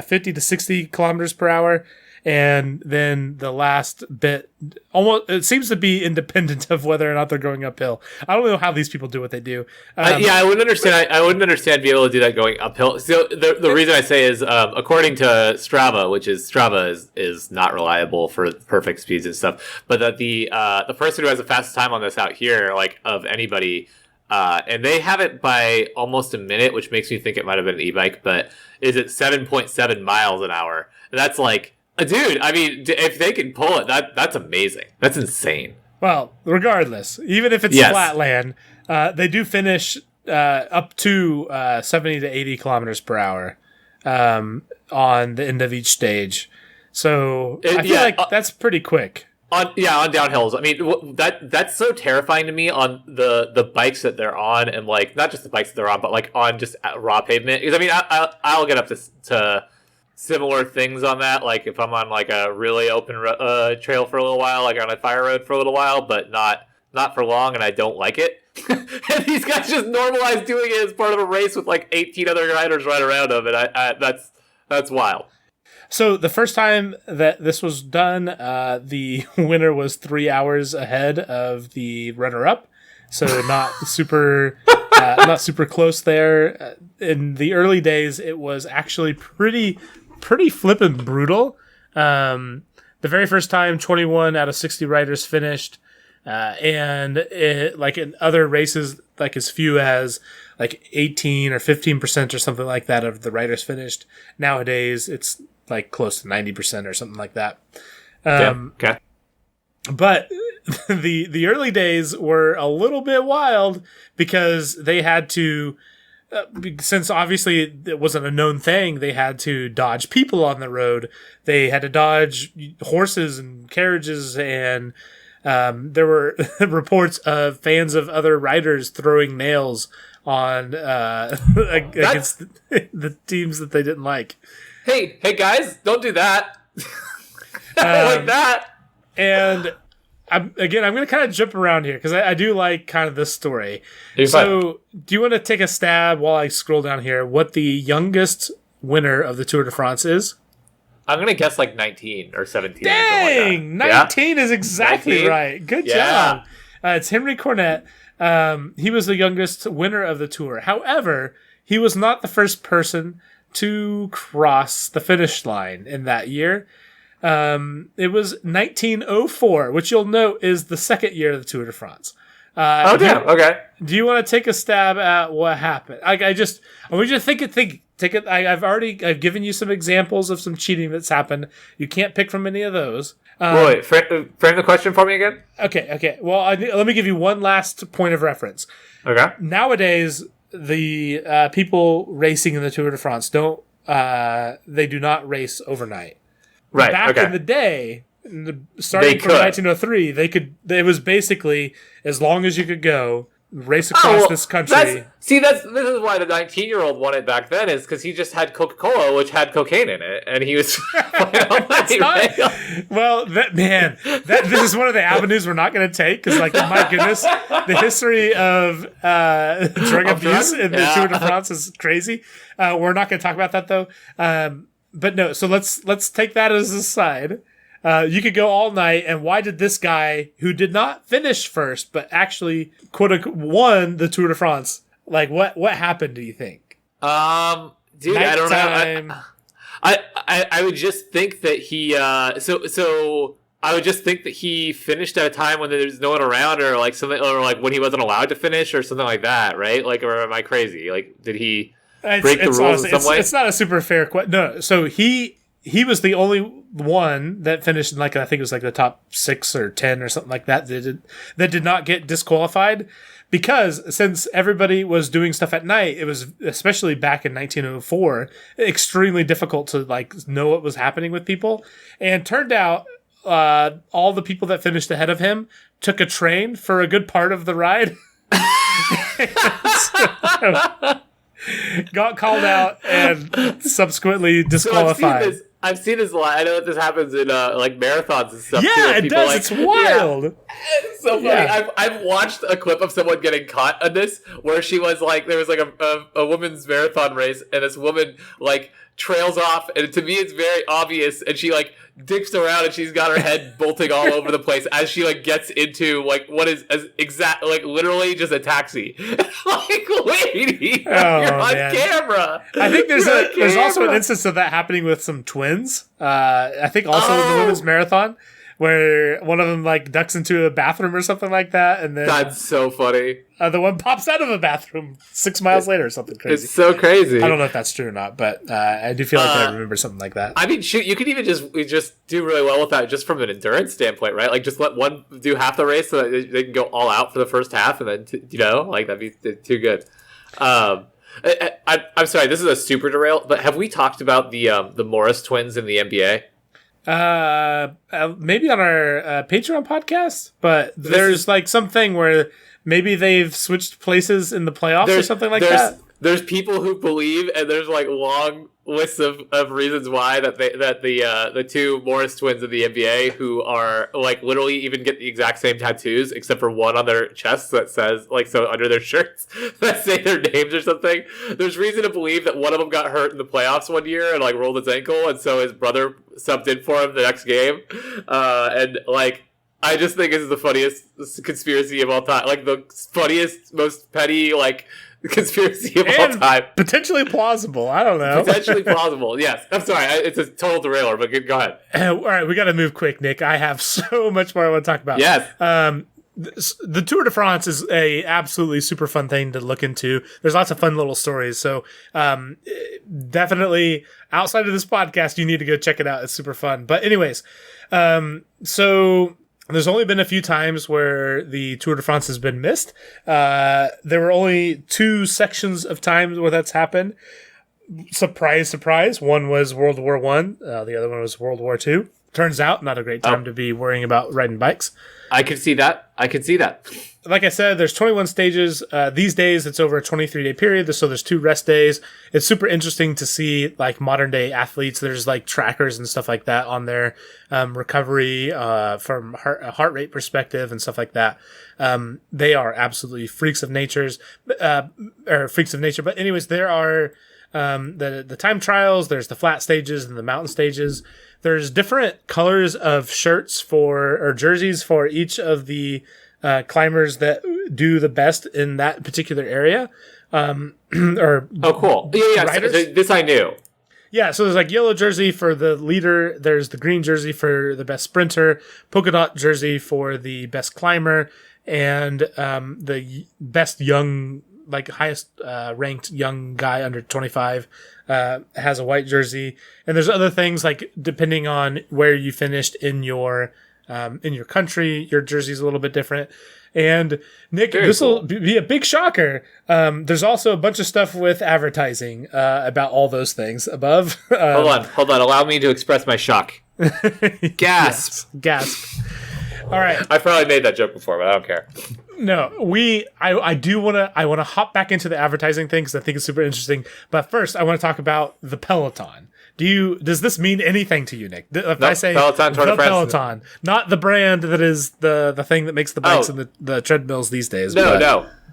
50 to 60 kilometers per hour. And then the last bit, almost it seems to be independent of whether or not they're going uphill. I don't know how these people do what they do. I wouldn't understand. I wouldn't understand being able to do that going uphill. So the reason I say is, according to Strava, which is is not reliable for perfect speeds and stuff, but that the person who has the fastest time on this out here, like of anybody, and they have it by almost a minute, which makes me think it might have been an e-bike, but is at 7.7 miles an hour. And that's like. Dude, I mean, if they can pull it, that's amazing. That's insane. Well, regardless, even if it's flat land, they do finish up to 70 to 80 kilometers per hour on the end of each stage. So I feel like that's pretty quick. On downhills. I mean, that's so terrifying to me on the bikes that they're on, and like not just the bikes that they're on, but like on just raw pavement. Because I mean, I'll get up to similar things on that, like if I'm on like a really open trail for a little while, like on a fire road for a little while, but not for long, and I don't like it. And these guys just normalize doing it as part of a race with like 18 other riders right around them, and that's wild. So the first time that this was done, the winner was 3 hours ahead of the runner-up, so not super Not super close there. In the early days, it was actually pretty flippin' brutal. The very first time 21 out of 60 riders finished, and it, like in other races, like as few as like 18 or 15% or something like that of the riders finished. Nowadays, it's like close to 90% or something like that. Okay. But the early days were a little bit wild because they had to, since obviously it wasn't a known thing, they had to dodge people on the road. They had to dodge horses and carriages, and there were reports of fans of other riders throwing nails on against the teams that they didn't like. Hey guys, don't do that. I like that. And I'm going to kind of jump around here because I do like kind of this story. You're so, fine. do you want to take a stab while I scroll down here what the youngest winner of the Tour de France is? I'm going to guess like 19 or 17. Dang! Or like 19 is exactly 19? right. Good job. It's Henry Cornet. He was the youngest winner of the Tour. However, he was not the first person to cross the finish line in that year. It was 1904, which you'll note is the second year of the Tour de France. Okay. Do you want to take a stab at what happened? I want you to think it. I've given you some examples of some cheating that's happened. You can't pick from any of those. Wait, frame the question for me again. Okay. Well, let me give you one last point of reference. Okay. Nowadays, the people racing in the Tour de France do not race overnight. Right. Back in the day, starting from 1903, it was basically as long as you could go, race across this country. This is why the 19-year-old won it back then, is because he just had Coca-Cola, which had cocaine in it, and he was. Well, this is one of the avenues we're not going to take because, like, my goodness, the history of drug abuse in the Tour de France is crazy. We're not going to talk about that though. But no, so let's take that as a side. You could go all night, and why did this guy, who did not finish first, but actually quote unquote won the Tour de France? Like, what happened? Do you think? Dude, I don't know. I would just think that he. So I would just think that he finished at a time when there's no one around, or like something, or like when he wasn't allowed to finish, or something like that, right? Like, or am I crazy? Like, did he break the rules in some way? It's not a super fair question. No, so he was the only one that finished in, like, I think it was like the top 6 or 10 or something like that that did not get disqualified, because since everybody was doing stuff at night, it was, especially back in 1904, extremely difficult to like know what was happening with people. And turned out all the people that finished ahead of him took a train for a good part of the ride. Got called out and subsequently disqualified. So I've seen this a lot. I know that this happens in like marathons and stuff. Yeah, too. it does. It's wild. Yeah. It's so funny. Yeah. I've watched a clip of someone getting caught on this, where she was like, there was like a women's marathon race, and this woman like trails off, and to me it's very obvious, and she like dips around, and she's got her head bolting all over the place as she like gets into like what is like literally just a taxi. Like, lady, you're on camera. I think there's also an instance of that happening with some twins. I think also in the women's marathon, where one of them like ducks into a bathroom or something like that, and then that's so funny. The one pops out of a bathroom 6 miles later or something crazy. It's so crazy. I don't know if that's true or not, but I do feel like I remember something like that. I mean, shoot, you could even just do really well with that, just from an endurance standpoint, right? Like, just let one do half the race so that they can go all out for the first half, and then like, that'd be too good. I'm sorry, this is a super derail, but have we talked about the Morris twins in the NBA? Maybe on our Patreon podcast, but there's like something where maybe they've switched places in the playoffs or something like that. There's people who believe, and there's like long lists of reasons why that the two Morris twins in the NBA, who are like literally even get the exact same tattoos except for one on their chests that says, like, so under their shirts that say their names or something. There's reason to believe that one of them got hurt in the playoffs one year and like rolled his ankle, and so his brother subbed in for him the next game, and like, I just think it's the funniest conspiracy of all time. Like, the funniest, most petty, like, conspiracy of all And time. potentially plausible. I don't know. Potentially plausible. Yes. I'm sorry. It's a total derailer, but go ahead. All right, we got to move quick, Nick. I have so much more I want to talk about. Yes. The Tour de France is a absolutely super fun thing to look into. There's lots of fun little stories. So definitely outside of this podcast, you need to go check it out. It's super fun. But anyways, so there's only been a few times where the Tour de France has been missed. There were only 2 sections of times where that's happened. Surprise, surprise. One was World War One. The other one was World War Two. Turns out, not a great time to be worrying about riding bikes. I can see that. Like I said, there's 21 stages. These days, it's over a 23-day period, so there's 2 rest days. It's super interesting to see, like, modern-day athletes. There's, like, trackers and stuff like that on their recovery from heart rate perspective and stuff like that. They are absolutely freaks of nature. But anyways, there are the time trials. There's the flat stages and the mountain stages. There's different colors of shirts or jerseys for each of the climbers that do the best in that particular area. Cool. Yeah. So this I knew. Yeah, so there's like yellow jersey for the leader. There's the green jersey for the best sprinter, polka dot jersey for the best climber, and the best young, like highest ranked young guy under 25 has a white jersey. And there's other things like depending on where you finished in your country, your jersey's a little bit different. And Nick, this will be a big shocker. There's also a bunch of stuff with advertising about all those things above. Hold on. Allow me to express my shock. Gasp. Gasp. All right. I probably made that joke before, but I don't care. No, I do want to hop back into the advertising thing because I think it's super interesting. But first, I want to talk about the Peloton. Does this mean anything to you, Nick? If I say Peloton, the Peloton, not the brand that is the thing that makes the bikes and the treadmills these days.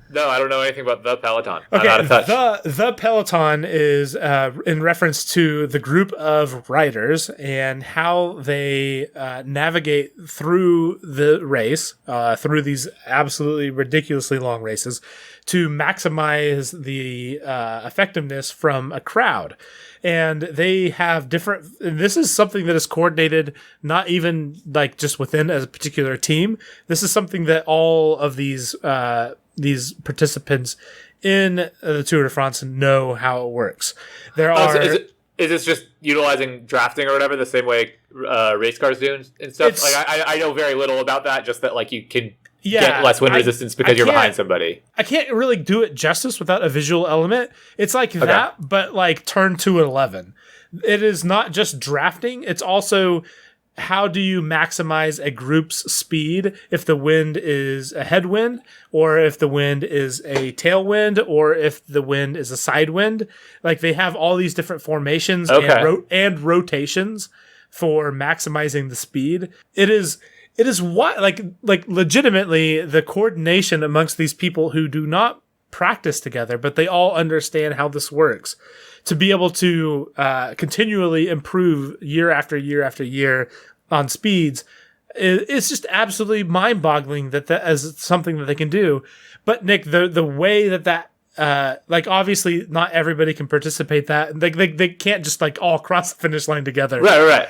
No, I don't know anything about the Peloton. Okay, I'm out of touch. The Peloton is in reference to the group of riders and how they navigate through the race, through these absolutely ridiculously long races, to maximize the effectiveness from a crowd. And they have this is something that is coordinated, not even like just within a particular team. This is something that all of these participants in the Tour de France know how it works. Is this just utilizing drafting or whatever the same way race cars do and stuff? Like I know very little about that. Just that like you can get less wind resistance because you're behind somebody. I can't really do it justice without a visual element. It's like that, but like turned to 11. It is not just drafting. It's also how do you maximize a group's speed if the wind is a headwind, or if the wind is a tailwind, or if the wind is a side wind. Like they have all these different formations and rotations for maximizing the speed. It is what like legitimately the coordination amongst these people who do not practice together, but they all understand how this works, to be able to continually improve year after year after year on speeds. It's just absolutely mind-boggling that as something that they can do. But Nick, the way that like obviously not everybody can participate that they can't just like all cross the finish line together. Right.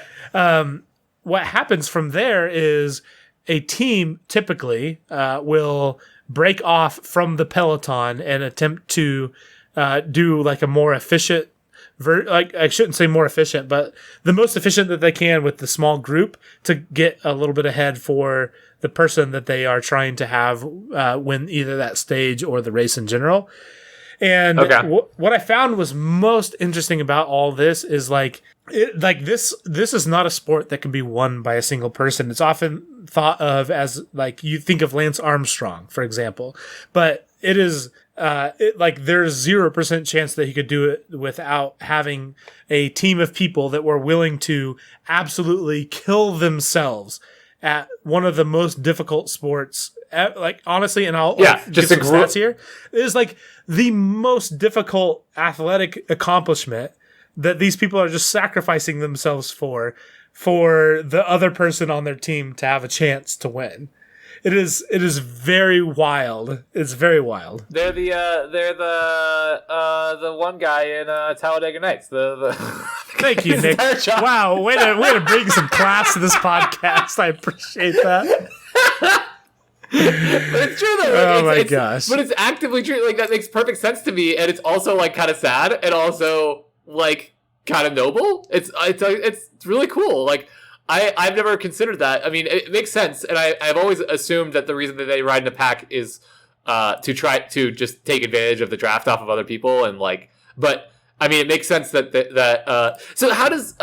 What happens from there is a team typically will break off from the peloton and attempt to do like a more efficient, like I shouldn't say more efficient, but the most efficient that they can with the small group to get a little bit ahead for the person that they are trying to have win either that stage or the race in general. And what I found was most interesting about all this is this is not a sport that can be won by a single person. It's often thought of as like you think of Lance Armstrong, for example, but it is there's 0% chance that he could do it without having a team of people that were willing to absolutely kill themselves at one of the most difficult sports. Like honestly, and I'll just get some stats here. It is like the most difficult athletic accomplishment that these people are just sacrificing themselves for the other person on their team to have a chance to win. it is very wild. It's very wild. They're the one guy in Talladega Nights. The Thank you, Nick. Wow, way to bring some class to this podcast. I appreciate that. But it's true though. Oh my gosh! But it's actively true. Like that makes perfect sense to me, and it's also like kind of sad, and also like kind of noble. It's really cool. Like I've never considered that. I mean, it makes sense, and I've always assumed that the reason that they ride in a pack is to try to just take advantage of the draft off of other people, and like. But I mean, it makes sense that So how does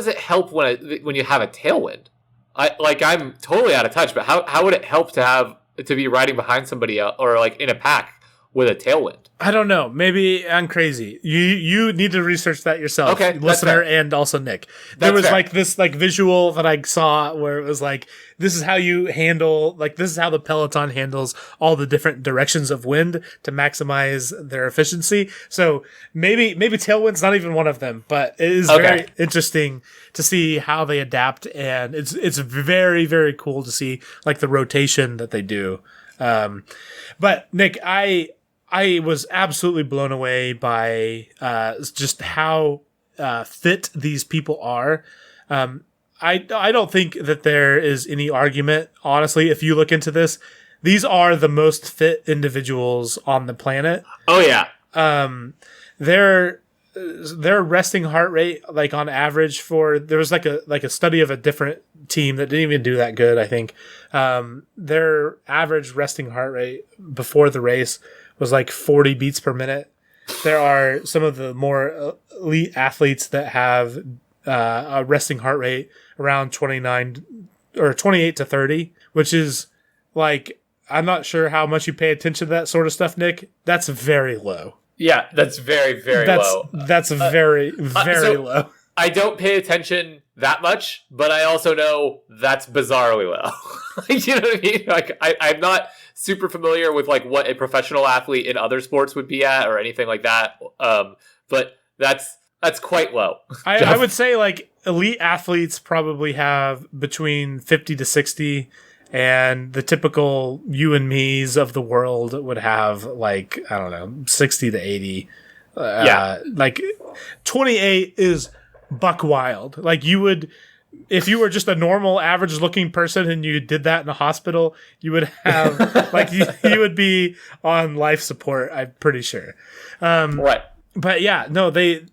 it help when you have a tailwind? I'm totally out of touch, but how would it help to be riding behind somebody or like in a pack with a tailwind? I don't know. Maybe I'm crazy. You need to research that yourself, okay, listener, and also Nick. There was like this like visual that I saw where it was like, this is how you handle, like this is how the Peloton handles all the different directions of wind to maximize their efficiency. So maybe tailwind's not even one of them, but it is very interesting to see how they adapt, and it's very, very cool to see like the rotation that they do. But Nick, I was absolutely blown away by just how fit these people are. I don't think that there is any argument, honestly, if you look into this. These are the most fit individuals on the planet. Oh, yeah. Their resting heart rate, like on average there was like a study of a different team that didn't even do that good, I think. Their average resting heart rate before the race was like 40 beats per minute. There are some of the more elite athletes that have a resting heart rate around 29 or 28 to 30, which is like, I'm not sure how much you pay attention to that sort of stuff, Nick. That's very low. Yeah, that's very, very low. That's very, very low. I don't pay attention that much, but I also know that's bizarrely low. You know what I mean? Like, I'm not super familiar with like what a professional athlete in other sports would be at or anything like that. But that's quite low. I would say like elite athletes probably have between 50 to 60, and the typical you and me's of the world would have like, I don't know, 60 to 80. Like 28 is buck wild. Like you would, if you were just a normal average looking person and you did that in a hospital, you would have like you would be on life support, I'm pretty sure. Right. But yeah, no,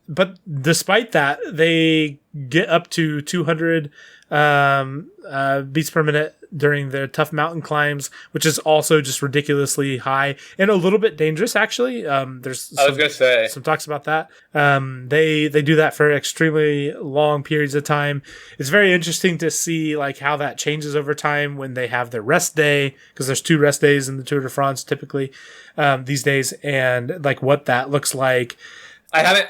but despite that, they get up to 200 beats per minute during their tough mountain climbs, which is also just ridiculously high and a little bit dangerous, actually. There's some talks about that. They do that for extremely long periods of time. It's very interesting to see like how that changes over time when they have their rest day, because there's 2 rest days in the Tour de France typically these days, and like what that looks like. I haven't.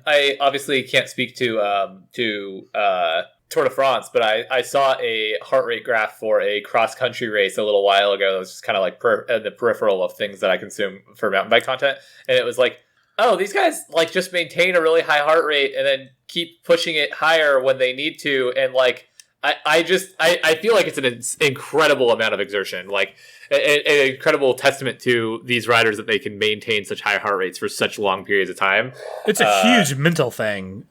I obviously can't speak to Tour de France, but I saw a heart rate graph for a cross country race a little while ago. That was just kind of like the peripheral of things that I consume for mountain bike content, and it was like, oh, these guys like just maintain a really high heart rate and then keep pushing it higher when they need to, and like I feel like it's an incredible amount of exertion, like an incredible testament to these riders that they can maintain such high heart rates for such long periods of time. It's a huge mental thing,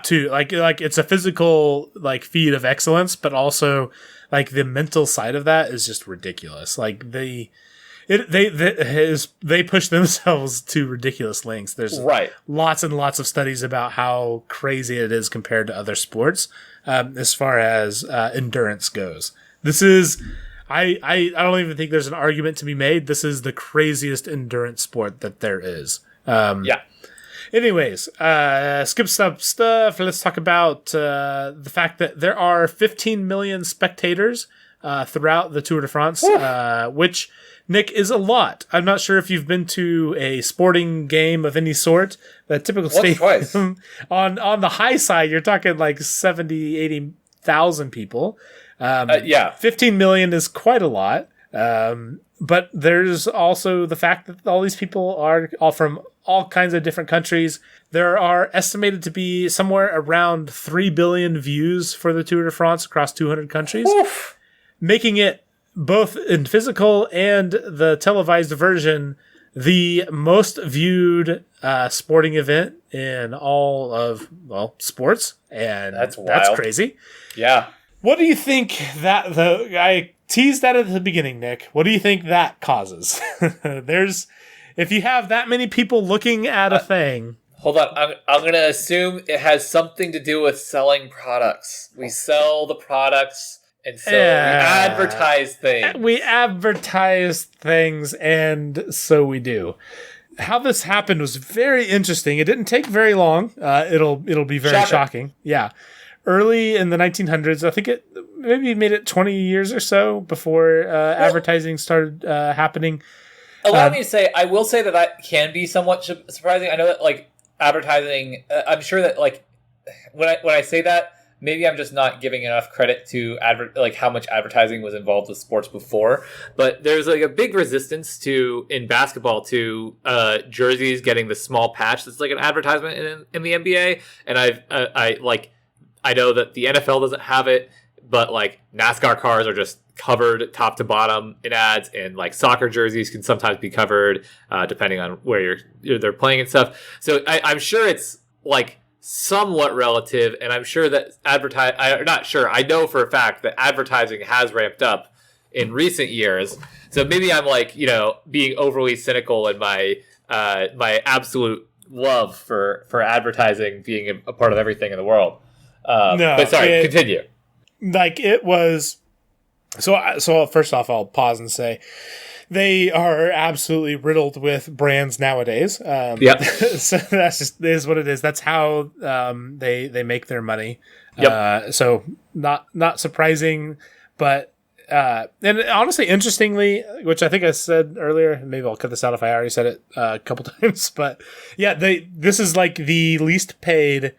too. Like it's a physical like feat of excellence, but also like the mental side of that is just ridiculous. Like they push themselves to ridiculous lengths. There's lots and lots of studies about how crazy it is compared to other sports, as far as endurance goes. This is, I don't even think there's an argument to be made. This is the craziest endurance sport that there is. Anyways, skip stuff. Let's talk about the fact that there are 15 million spectators throughout the Tour de France, which, Nick, is a lot. I'm not sure if you've been to a sporting game of any sort. The typical stadium on the high side, you're talking like 70, 80,000 people. 15 million is quite a lot. but there's also the fact that all these people are all from all kinds of different countries. There are estimated to be somewhere around 3 billion views for the Tour de France across 200 countries, Oof. making it both in physical and the televised version the most viewed sporting event in all of, well, sports. And That's wild. That's crazy. Yeah. What do you think that I teased that at the beginning, Nick? What do you think that causes? If you have that many people looking at a thing. Hold on. I'm going to assume it has something to do with selling products. We sell the products, and so we advertise things. We advertise things, and so we do. How this happened was very interesting. It didn't take very long. It'll be very shocking. Yeah. Early in the 1900s, I think it maybe made it 20 years or so before advertising started happening. Allow me to say, I will say that can be somewhat surprising. I know that like advertising, I'm sure that like when I say that, maybe I'm just not giving enough credit to how much advertising was involved with sports before. But there's like a big resistance in basketball to jerseys getting the small patch that's like an advertisement in the NBA. And I know that the NFL doesn't have it, but like NASCAR cars are just covered top to bottom in ads, and like soccer jerseys can sometimes be covered depending on where they're playing and stuff. So I'm sure it's like somewhat relative, and I'm sure that I know for a fact that advertising has ramped up in recent years. So maybe I'm like, being overly cynical in my absolute love for advertising being a part of everything in the world. But sorry, continue. Like it was. So first off, I'll pause and say they are absolutely riddled with brands nowadays. Yep. So that's just is what it is. That's how they make their money. Yep. So not surprising, but and honestly, interestingly, which I think I said earlier, maybe I'll cut this out if I already said it a couple times, but yeah, this is like the least paid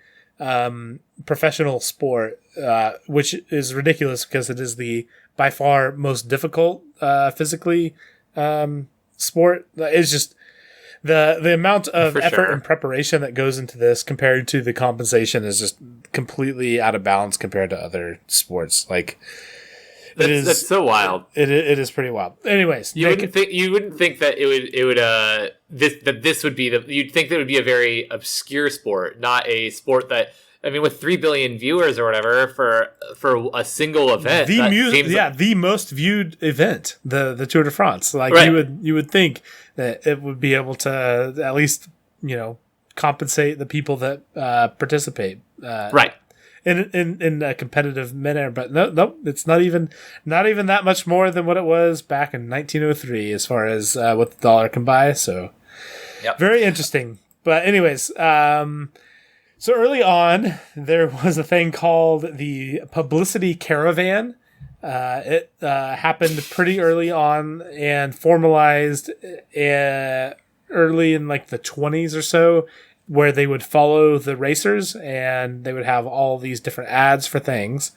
professional sport, which is ridiculous because it is the by far most difficult physically sport. It's just the amount of effort and preparation that goes into this compared to the compensation is just completely out of balance compared to other sports. Like that's so wild. It is pretty wild. Anyways, you wouldn't think that this would be you'd think that it would be a very obscure sport, not a sport that. I mean, with 3 billion viewers or whatever for a single event, the most viewed event, the Tour de France. Like right. you would think that it would be able to at least compensate the people that participate, right, in a competitive manner. But no, it's not even that much more than what it was back in 1903 as far as what the dollar can buy. So, very interesting. But anyways. So early on, there was a thing called the publicity caravan. It happened pretty early on and formalized early in like the 20s or so, where they would follow the racers and they would have all these different ads for things.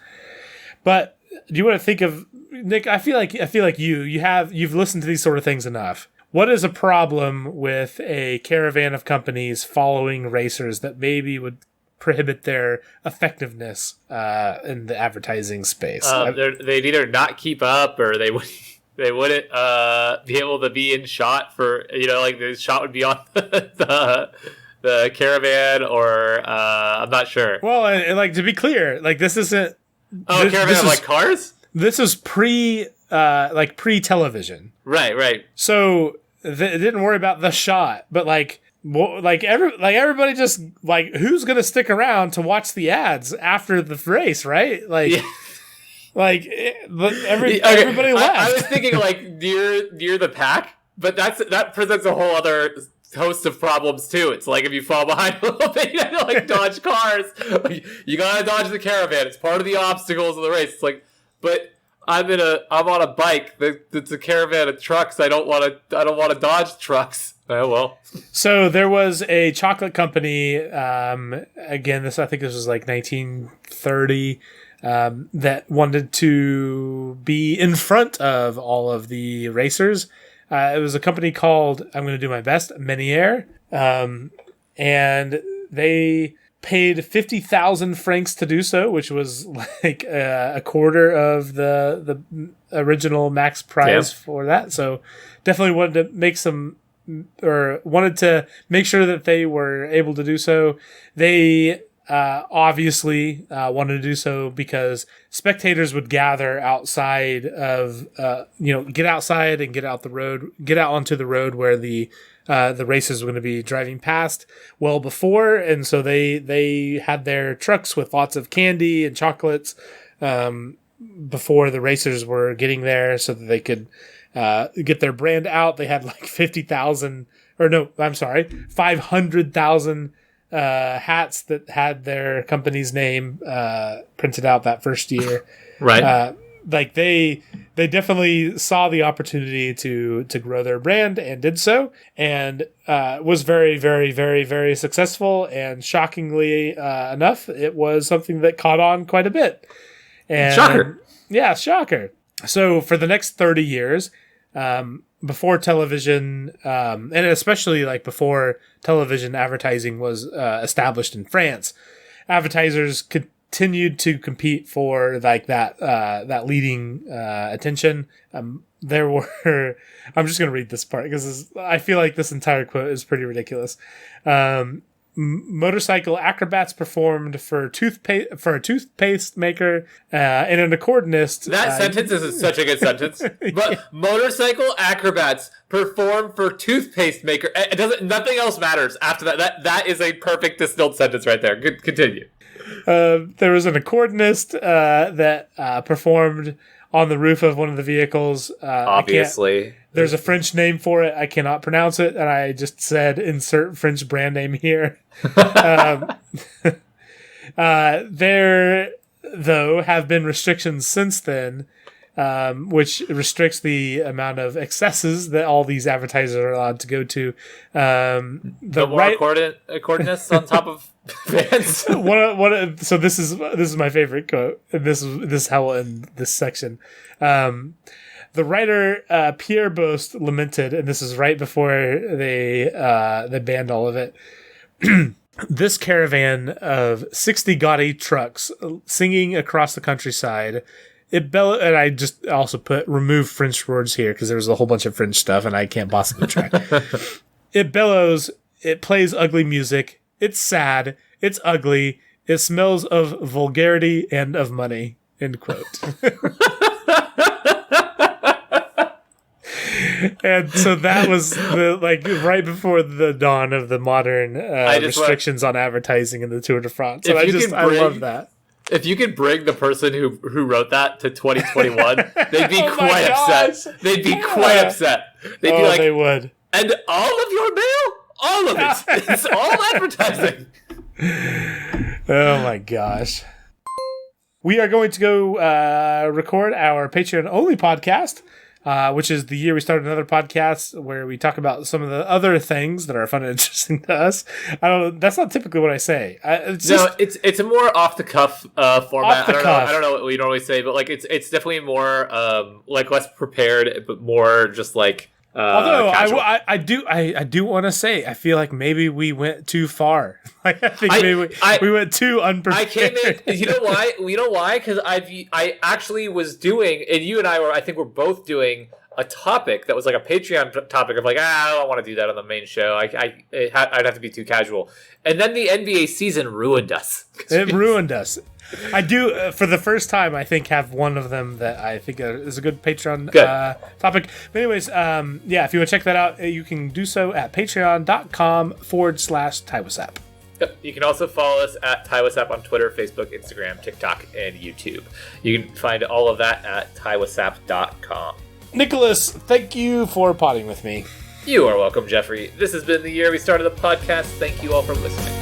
But do you want to think of, Nick? I feel like you've listened to these sort of things enough. What is a problem with a caravan of companies following racers that maybe would prohibit their effectiveness in the advertising space? They'd either not keep up, or they wouldn't be able to be in shot for like the shot would be on the caravan, or I'm not sure. Well, and like to be clear, like this isn't. Caravan of like cars. This is pre-television. Right. So they didn't worry about the shot, but everybody just like who's gonna stick around to watch the ads after the race, right? Like, everybody left. I was thinking like near the pack, but that presents a whole other host of problems too. It's like if you fall behind a little bit, you have to like dodge cars. Like, you gotta dodge the caravan. It's part of the obstacles of the race. It's like, but I'm on a bike. It's a caravan of trucks. I don't want to dodge trucks. Oh well. So there was a chocolate company. Again, I think this was like 1930. that wanted to be in front of all of the racers. It was a company called, I'm going to do my best, Meniere. And they paid 50,000 francs to do so, which was like a quarter of the original max price for that. So definitely wanted to wanted to make sure that they were able to do so. They obviously wanted to do so because spectators would gather outside of, get outside and get out onto the road where the races were going to be driving past well before. And so they had their trucks with lots of candy and chocolates before the racers were getting there so that they could get their brand out. They had like 500,000 hats that had their company's name printed out that first year. Right. They definitely saw the opportunity to grow their brand and did so, and was very, very, very, very successful. And shockingly enough, it was something that caught on quite a bit. And, shocker. Yeah, shocker. So for the next 30 years, before television, and especially like before television advertising was established in France, advertisers continued to compete for like that leading attention. There were, I'm just going to read this part because I feel like this entire quote is pretty ridiculous. Motorcycle acrobats performed for a toothpaste maker and an accordionist. That sentence is such a good sentence. But motorcycle acrobats perform for toothpaste maker. It doesn't. Nothing else matters after that. That is a perfect distilled sentence right there. Good. Continue. There was an accordionist that performed on the roof of one of the vehicles. Obviously. There's a French name for it. I cannot pronounce it, and I just said insert French brand name here. There, though, have been restrictions since then, which restricts the amount of excesses that all these advertisers are allowed to go to. Accordanists on top of fans. So this is my favorite quote, and this is how we'll end this section. The writer Pierre Bost lamented, and this is right before they banned all of it. This caravan of 60 gaudy trucks singing across the countryside. And I just also put remove French words here because there was a whole bunch of French stuff, and I can't possibly track. It bellows. It plays ugly music. It's sad. It's ugly. It smells of vulgarity and of money. End quote. And so that was right before the dawn of the modern restrictions on advertising in the Tour de France. And I love that. If you could bring the person who wrote that to 2021, they'd be quite upset. They'd be quite upset. They'd be like, they would. And all of your mail? All of it. It's all advertising. Oh my gosh. We are going to go record our Patreon-only podcast, which is the year we started another podcast where we talk about some of the other things that are fun and interesting to us. I don't know. That's not typically what I say. It's a more off the cuff format. I don't know what we normally say, but like it's definitely more like less prepared, but more just like. Although I do want to say I feel like maybe we went too far. I think we went too unprepared. I came in. You know why? Because I actually was doing, and you and I were both doing a topic that was like a Patreon topic of like I don't want to do that on the main show. I'd have to be too casual. And then the NBA season ruined us. It ruined us. I do, for the first time, I think, have one of them that I think is a good Patreon topic. But anyways, if you want to check that out, you can do so at patreon.com/TaiWasap. Yep. You can also follow us at TaiWasap on Twitter, Facebook, Instagram, TikTok, and YouTube. You can find all of that at TaiWasap.com. Nicholas, thank you for potting with me. You are welcome, Jeffrey. This has been the year we started the podcast. Thank you all for listening.